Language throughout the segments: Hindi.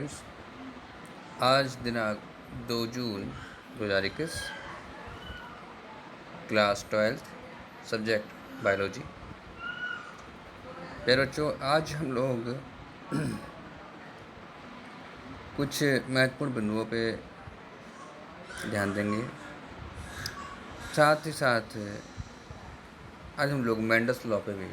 आज दिनांक 2 जून 2021, क्लास 12th, सब्जेक्ट बायोलॉजी। प्यारे बच्चों, आज हम लोग कुछ महत्वपूर्ण बिंदुओं पे ध्यान देंगे। साथ ही साथ आज हम लोग मेंडल्स लॉ पे भी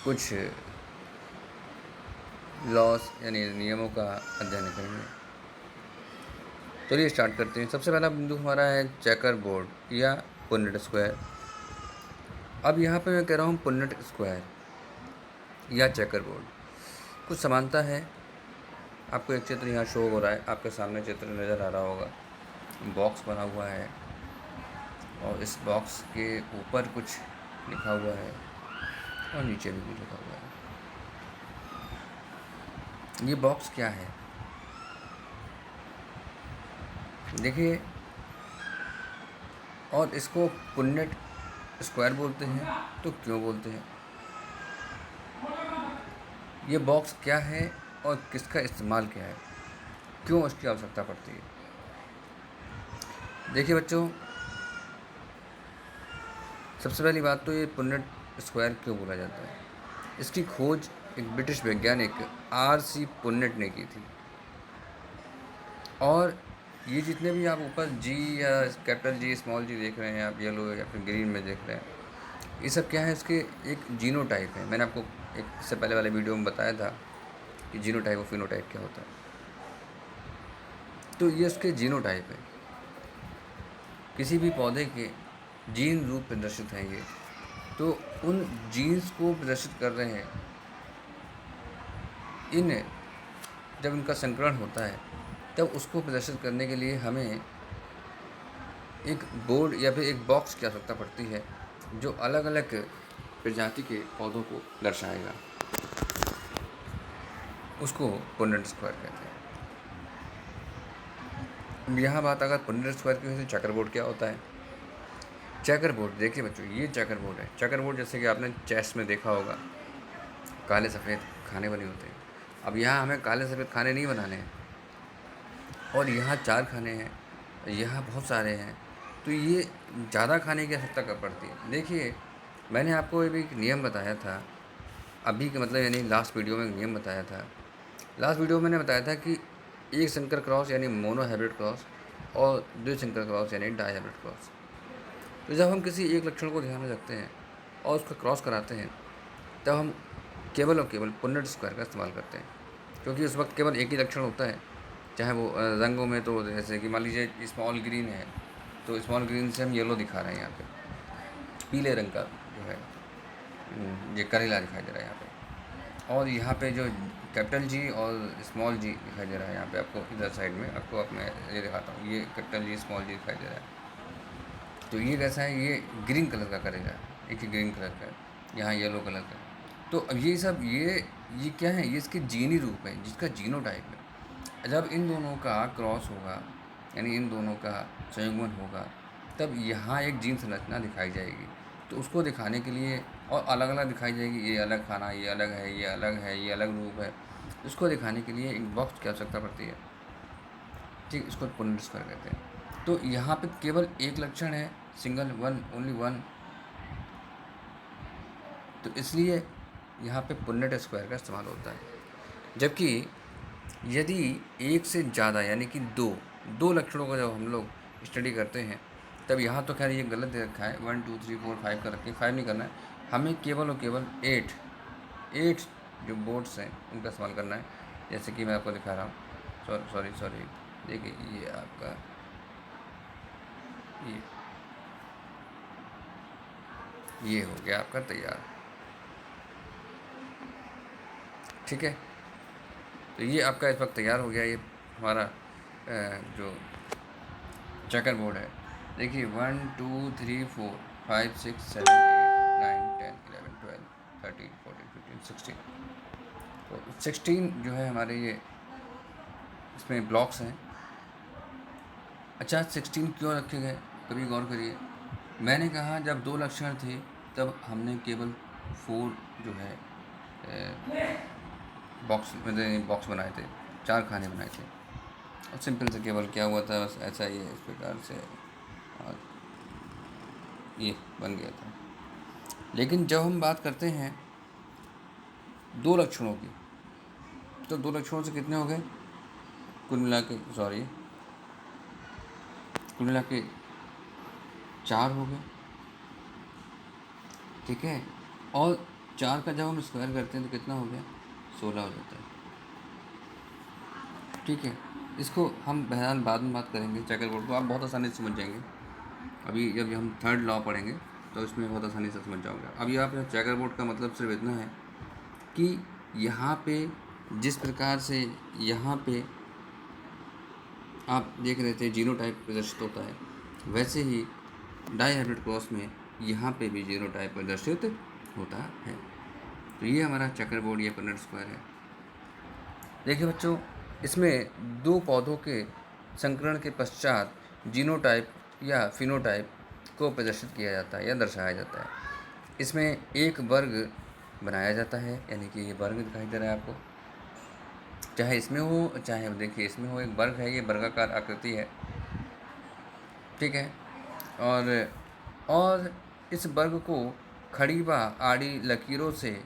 कुछ लॉस यानी नियमों का अध्ययन करेंगे। चलिए स्टार्ट करते हैं। सबसे पहला बिंदु हमारा है चेकर बोर्ड या पुन्नेट स्क्वायर। अब यहाँ पे मैं कह रहा हूँ पुन्नेट स्क्वायर या चेकर बोर्ड, कुछ समानता है। आपको एक चित्र यहाँ शो हो रहा है, आपके सामने चित्र नज़र आ रहा होगा। बॉक्स बना हुआ है और इस बॉक्स के ऊपर कुछ लिखा हुआ है और नीचे भी कुछ लिखा हुआ है। ये बॉक्स क्या है देखिए, और इसको पुन्नेट स्क्वायर बोलते हैं। तो क्यों बोलते हैं? ये बॉक्स क्या है और किसका इस्तेमाल क्या है, क्यों उसकी आवश्यकता पड़ती है? देखिए बच्चों, सबसे पहली बात तो ये पुन्नेट स्क्वायर क्यों बोला जाता है। इसकी खोज एक ब्रिटिश वैज्ञानिक R.C. पुन्नेट ने की थी। और ये जितने भी आप ऊपर जी या कैपिटल जी स्मॉल जी देख रहे हैं, आप येलो या फिर ग्रीन में देख रहे हैं, ये सब क्या है? इसके एक जीनोटाइप है। मैंने आपको एक इससे पहले वाले वीडियो में बताया था कि जीनोटाइप और फिनोटाइप क्या होता है। तो ये उसके जीनोटाइप है। किसी भी पौधे के जीन रूप प्रदर्शित हैं ये, तो उन जीन्स को प्रदर्शित कर रहे हैं। जब इनका संकरण होता है तब उसको प्रदर्शित करने के लिए हमें एक बोर्ड या फिर एक बॉक्स की आवश्यकता पड़ती है, जो अलग अलग प्रजाति के पौधों को दर्शाएगा। उसको पुन्नेट स्क्वायर कहते हैं। यहाँ बात अगर पुन्नेट स्क्वायर की वजह से चेकर बोर्ड क्या होता है। चेकर बोर्ड देखिए बच्चों, ये चेकर बोर्ड है। चेकर बोर्ड जैसे कि आपने चेस में देखा होगा, काले सफ़ेद खाने बने होते हैं। अब यहाँ हमें काले सफ़ेद खाने नहीं बनाने हैं, और यहाँ 4 खाने हैं, यहाँ बहुत सारे हैं, तो ये ज़्यादा खाने की आवश्यकता कब पड़ती है। देखिए, मैंने आपको अभी एक नियम बताया था, अभी के मतलब यानी लास्ट वीडियो में एक नियम बताया था। लास्ट वीडियो में मैंने बताया था कि एक संकर क्रॉस यानी मोनो हाइब्रिड क्रॉस और 2 संकर क्रॉस यानी डाई हाइब्रिड क्रॉस। तो जब हम किसी एक लक्षण को ध्यान में रखते हैं और उसका क्रॉस कराते हैं, तब हम केवल और केवल पुन्नेट स्क्वायर का इस्तेमाल करते हैं, क्योंकि उस वक्त केवल एक ही लक्षण होता है। चाहे वो रंगों में, तो जैसे कि मान लीजिए स्मॉल ग्रीन है, तो स्मॉल ग्रीन से हम येलो दिखा रहे हैं। यहाँ पे पीले रंग का जो है ये करेला दिखाई दे रहा है यहाँ पे। और यहाँ पे जो कैपिटल जी और स्मॉल जी दिखाई दे रहा है, यहाँ पे आपको इधर साइड में आपको अब मैं ये दिखाता हूँ, ये कैपिटल जी स्मॉल जी दिखाई दे रहा है। तो ये कैसा है? ये ग्रीन कलर का करेला है, एक ही ग्रीन कलर का है, यहाँ येलो कलर का है। तो अब ये सब ये क्या है? ये इसके जीनी रूप है, जिसका जीनोटाइप है। जब इन दोनों का क्रॉस होगा, यानी इन दोनों का संयुग्मन होगा, तब यहाँ एक जीन संरचना दिखाई जाएगी। तो उसको दिखाने के लिए, और अलग अलग दिखाई जाएगी, ये अलग खाना, ये अलग है, ये अलग है, ये अलग रूप है। उसको दिखाने के लिए एक बॉक्स की आवश्यकता पड़ती है। ठीक, इसको पुन्नेट स्क्वायर कहते हैं। तो यहाँ पे केवल एक लक्षण है, सिंगल वन, ओनली वन, तो इसलिए यहाँ पे पुन्नेट स्क्वायर का इस्तेमाल होता है। जबकि यदि एक से ज़्यादा यानी कि दो लक्षणों को जब हम लोग स्टडी करते हैं, तब यहाँ तो खैर ये गलत दे रखा है, 1 2 3 4 5 का रखे, 5 नहीं करना है हमें, केवल और केवल 8 जो बोर्ड्स हैं उनका इस्तेमाल करना है। जैसे कि मैं आपको दिखा रहा हूँ, सॉरी, देखिए ये आपका ये हो गया आपका तैयार। ठीक है, तो ये आपका इस वक्त तैयार हो गया, ये हमारा जो चेकर बोर्ड है। देखिए 1 2 3 4 5 6 7 8 9 10 11 12 13 14 15 16। तो 16 जो है हमारे ये इसमें ब्लॉक्स हैं। अच्छा, 16 क्यों रखे गए, कभी गौर करिए। मैंने कहा जब 2 लक्षण थे, तब हमने केवल 4 जो है बॉक्स बनाए थे, 4 खाने बनाए थे और सिंपल से केवल क्या हुआ था, बस ऐसा ही है, इस प्रकार से और ये बन गया था। लेकिन जब हम बात करते हैं 2 लक्षणों की, तो 2 लक्षणों से कितने हो गए, कुल मिला के 4 हो गए, ठीक है। और 4 का जब हम स्क्वायर करते हैं तो कितना हो गया, 16 हो जाता है, ठीक है। इसको हम बहरहाल बाद में बात करेंगे, चेकर बोर्ड को आप बहुत आसानी से समझ जाएंगे। अभी जब हम थर्ड लॉ पढ़ेंगे तो इसमें बहुत आसानी से समझ जाओगे। अभी आप चेकर बोर्ड का मतलब सिर्फ इतना है कि यहाँ पे जिस प्रकार से यहाँ पे आप देख रहे थे जीनोटाइप प्रदर्शित होता है, वैसे ही डाईहाइब्रिड क्रॉस में यहाँ पे भी जीनोटाइप प्रदर्शित होता है। तो ये हमारा चेकर बोर्ड, ये पुनेट स्क्वायर है। देखिए बच्चों, इसमें 2 पौधों के संकरण के पश्चात जीनोटाइप या फिनोटाइप को प्रदर्शित किया जाता है या दर्शाया जाता है। इसमें एक वर्ग बनाया जाता है, यानी कि ये वर्ग दिखाई दे रहा है आपको, चाहे इसमें हो चाहे देखिए इसमें हो, एक वर्ग है, ये वर्गाकार आकृति है, ठीक है। और इस वर्ग को खड़ी व आड़ी लकीरों से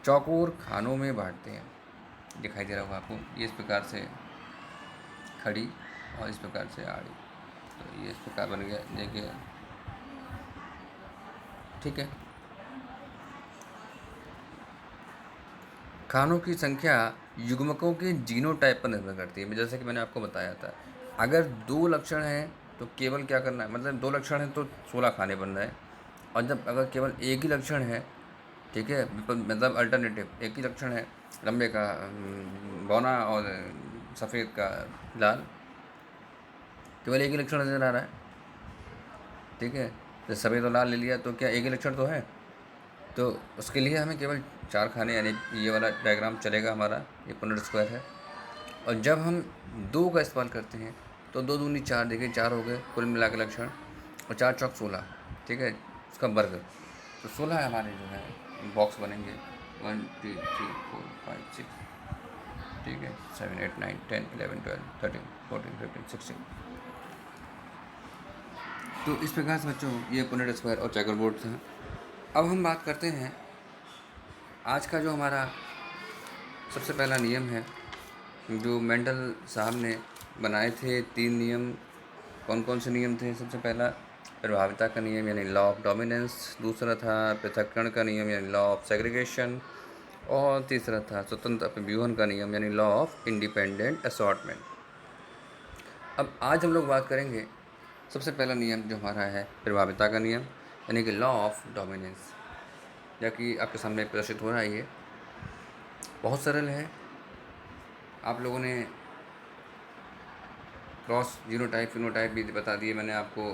चौकोर खानों में बांटते हैं, दिखाई दे रहा होगा आपको, ये इस प्रकार से खड़ी और इस प्रकार से आड़ी, तो ये इस प्रकार बन गया, देखिए, ठीक है। खानों की संख्या युग्मकों के जीनोटाइप पर निर्भर करती है, जैसे कि मैंने आपको बताया था। अगर 2 लक्षण हैं तो केवल क्या करना है, मतलब 2 लक्षण हैं तो 16 खाने बन रहे हैं, और जब अगर केवल एक ही लक्षण है, ठीक है, मतलब अल्टरनेटिव एक ही लक्षण है, लंबे का बौना और सफ़ेद का लाल, केवल एक ही लक्षण नज़र आ रहा है, ठीक है, तो सफ़ेद और लाल ले लिया तो क्या एक ही लक्षण तो है, तो उसके लिए हमें केवल 4 खाने, यानी ये वाला डायग्राम चलेगा हमारा, ये पुनेट स्क्वायर है। और जब हम 2 का इस्तेमाल करते हैं तो 2 दूनी 4, देखिए 4 हो गए कुल मिला के लक्षण, और 4 चौक 16, ठीक है, उसका वर्ग, तो 16 हमारे जो है बॉक्स बनेंगे, 1 2 3 4 5 6, ठीक है, 7 8 9 10 11 12 13 14 15 16। तो इस प्रकार से बच्चों ये पुनेट स्क्वायर और चेकर बोर्ड था। अब हम बात करते हैं आज का जो हमारा सबसे पहला नियम है, जो मेंडल साहब ने बनाए थे 3 नियम। कौन कौन से नियम थे? सबसे पहला प्रभाविता का नियम यानी लॉ ऑफ डोमिनेंस, दूसरा था पृथक्करण का नियम यानी लॉ ऑफ सेग्रीगेशन, और तीसरा था स्वतंत्र अपव्यूहन का नियम यानी लॉ ऑफ इंडिपेंडेंट असॉर्टमेंट। अब आज हम लोग बात करेंगे सबसे पहला नियम जो हमारा है प्रभाविता का नियम यानी कि लॉ ऑफ डोमिनेंस, या कि आपके सामने प्रदर्शित हो रहा है। ये बहुत सरल है। आप लोगों ने क्रॉस जीनोटाइप फिनोटाइप भी बता दिए मैंने आपको,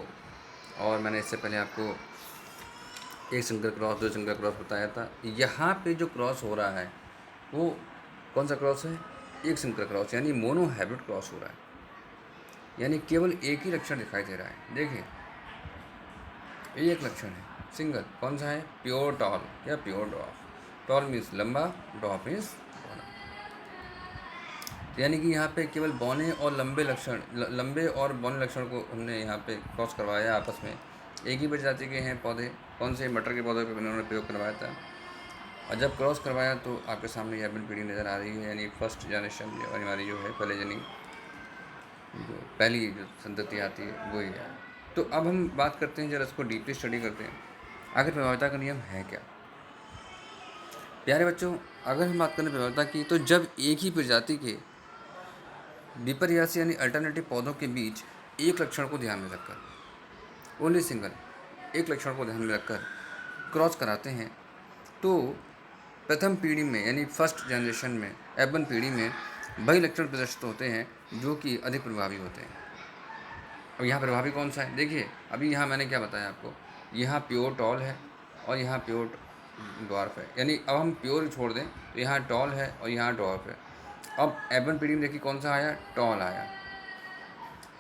और मैंने इससे पहले आपको एक संकर क्रॉस 2 संकर क्रॉस बताया था। यहाँ पे जो क्रॉस हो रहा है वो कौन सा क्रॉस है? एक संकर क्रॉस, यानी मोनो हाइब्रिड क्रॉस हो रहा है, यानी केवल एक ही लक्षण दिखाई दे रहा है। देखिए एक लक्षण है सिंगल, कौन सा है? प्योर टॉल या प्योर डॉफ। टॉल मीन्स लंबा, डॉफ मीन्स बौना, यानी कि यहाँ पे केवल बौने और लंबे लक्षण, लंबे और बौने लक्षण को हमने यहाँ पे क्रॉस करवाया आपस में। एक ही प्रजाति के हैं पौधे, कौन से? मटर के पौधे पर उन्होंने प्रयोग करवाया था, और जब क्रॉस करवाया तो आपके सामने यह पीढ़ी नज़र आ रही है, यानी फर्स्ट जनरेशन हमारी जो है पहले जो पहली जो संतति आती है वही है। तो अब हम बात करते हैं, जरा इसको डीपली स्टडी करते हैं, आखिर प्रभाविता का नियम है क्या। प्यारे बच्चों, अगर हम बात करें प्रभाविता की, तो जब एक ही प्रजाति के विपर्यासी यानी अल्टरनेटिव पौधों के बीच एक लक्षण को ध्यान में रखकर, ओनली सिंगल, एक लक्षण को ध्यान में रखकर क्रॉस कराते हैं, तो प्रथम पीढ़ी में यानी फर्स्ट जनरेशन में, F1 पीढ़ी में वही लक्षण प्रदर्शित होते हैं जो कि अधिक प्रभावी होते हैं। अब यहाँ प्रभावी कौन सा है? देखिए अभी यहाँ मैंने क्या बताया आपको, यहाँ प्योर टॉल है और यहाँ प्योर ड्वार्फ है, यानी अब हम प्योर छोड़ दें तो यहाँ टॉल है और यहाँ ड्वार्फ है। अब F1 पीढ़ी में देखिए कौन सा आया? टॉल आया,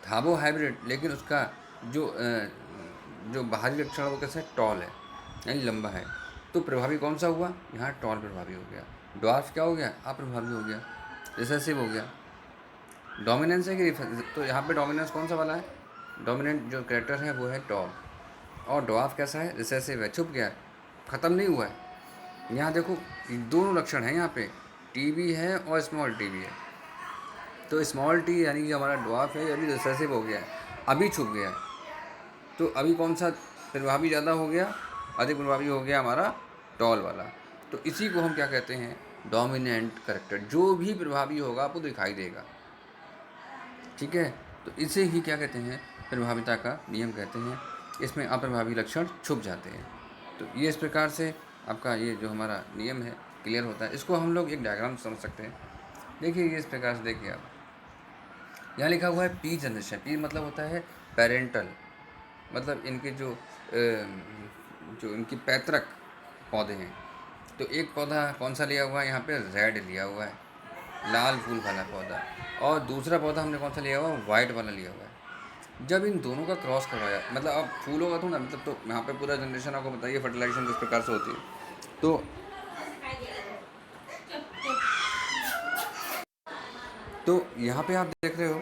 था वो हाइब्रिड, लेकिन उसका जो बाहरी लक्षण वो कैसा है? टॉल है, यानी लंबा है। तो प्रभावी कौन सा हुआ? यहाँ टॉल प्रभावी हो गया। ड्वार्फ क्या हो गया, अप्रभावी हो गया, रिसेसिव हो गया। डोमिनेंस है कि तो यहाँ पे डोमिनेंस कौन सा वाला है, डोमिनेंट जो कैरेक्टर है वो है टॉल, और ड्वार्फ कैसा है, रिसेसिव है, छुप गया है, ख़त्म नहीं हुआ है। यहाँ देखो ये दोनों लक्षण हैं यहाँ पे, टी भी है और स्मॉल टी भी है। तो स्मॉल टी यानी कि हमारा ड्वार्फ है, अभी रिसेसिव हो गया है, अभी छुप गया है। तो अभी कौन सा प्रभावी ज़्यादा हो गया, अधिक प्रभावी हो गया हमारा टॉल वाला। तो इसी को हम क्या कहते हैं, डोमिनेंट करेक्टर। जो भी प्रभावी होगा आपको दिखाई देगा, ठीक है। तो इसे ही क्या कहते हैं, प्रभाविता का नियम कहते हैं। इसमें अप्रभावी लक्षण छुप जाते हैं। तो ये इस प्रकार से आपका ये जो हमारा नियम है क्लियर होता है। इसको हम लोग एक डायग्राम समझ सकते हैं। देखिए ये इस प्रकार से देखिए आप, यहाँ लिखा हुआ है पी जनरेशन। पी मतलब होता है पेरेंटल, मतलब इनके जो इनकी पैतृक पौधे हैं। तो एक पौधा कौन सा लिया हुआ है यहाँ पे, रेड लिया हुआ है, लाल फूल वाला पौधा, और दूसरा पौधा हमने कौन सा लिया हुआ है, वाइट वाला लिया हुआ है। जब इन दोनों का क्रॉस करवाया, मतलब अब फूल होगा तो ना, मतलब तो यहाँ पे पूरा जनरेशन आपको बताइए फर्टिलाइजेशन किस प्रकार से होती है। तो यहाँ पे आप देख रहे हो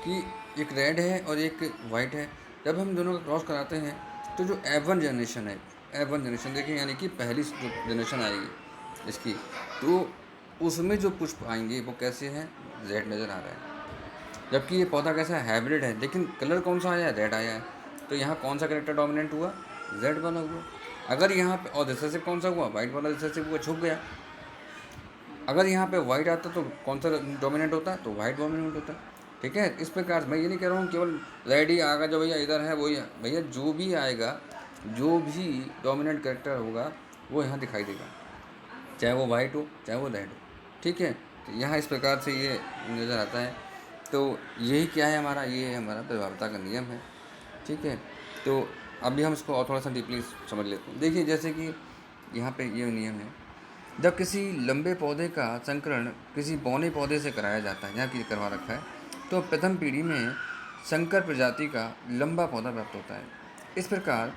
कि एक रेड है और एक वाइट है। जब हम दोनों का क्रॉस कराते हैं तो जो F1 जनरेशन है, F1 जनरेशन देखिए, यानी कि पहली जो जनरेशन आएगी इसकी, तो उसमें जो पुष्प आएंगे वो कैसे हैं, रेड नज़र आ रहा है। जबकि ये पौधा कैसा है, हाइब्रिड है, लेकिन कलर कौन सा आया है, रेड आया है। तो यहाँ कौन सा करेक्टर डोमिनेंट हुआ, रेड वाला हुआ। अगर यहाँ पे और रिसेसिव कौन सा हुआ, वाइट वाला रिसेसिव हुआ, छुप गया। अगर यहाँ पे वाइट आता तो कौन सा डोमिनेंट होता है, तो वाइट डोमिनेंट होता है, ठीक है। इस प्रकार मैं ये नहीं कह रहा हूँ केवल रेड ही आएगा जो भैया इधर है वही है, भैया जो भी आएगा, जो भी डोमिनेंट कैरेक्टर होगा वो यहाँ दिखाई देगा, चाहे वो वाइट हो चाहे वो रेड हो, ठीक है। तो यहाँ इस प्रकार से ये नज़र आता है। तो यही क्या है हमारा, ये हमारा प्रभावता का नियम है, ठीक है। तो अभी हम इसको और थोड़ा सा डीपली समझ लेते हैं। देखिए जैसे कि यहाँ पे ये नियम है, जब किसी लंबे पौधे का संकरण किसी बौने पौधे से कराया जाता है, यहाँ की करवा रखा है, तो प्रथम पीढ़ी में संकर प्रजाति का लंबा पौधा प्राप्त होता है। इस प्रकार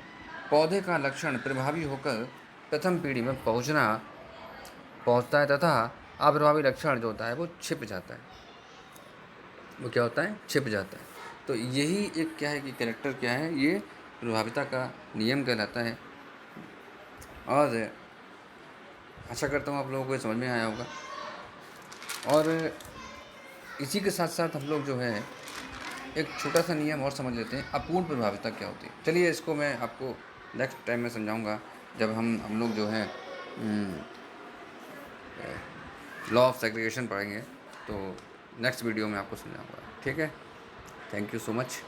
पौधे का लक्षण प्रभावी होकर प्रथम पीढ़ी में पहुँचता है तथा अप्रभावी लक्षण जो होता है वो छिप जाता है। वो क्या होता है, छिप जाता है। तो यही एक क्या है कि कैरेक्टर क्या है, ये प्रभाविता का नियम कहलाता है। और आशा करता हूँ आप लोगों को ये समझ में आया होगा। और इसी के साथ साथ हम लोग जो है एक छोटा सा नियम और समझ लेते हैं, अपूर्ण प्रभाविता क्या होती है। चलिए इसको मैं आपको नेक्स्ट टाइम में समझाऊंगा, जब हम लोग जो है लॉ ऑफ सेग्रीगेशन पढ़ेंगे, तो नेक्स्ट वीडियो में आपको समझाऊंगा, ठीक है। Thank you so much.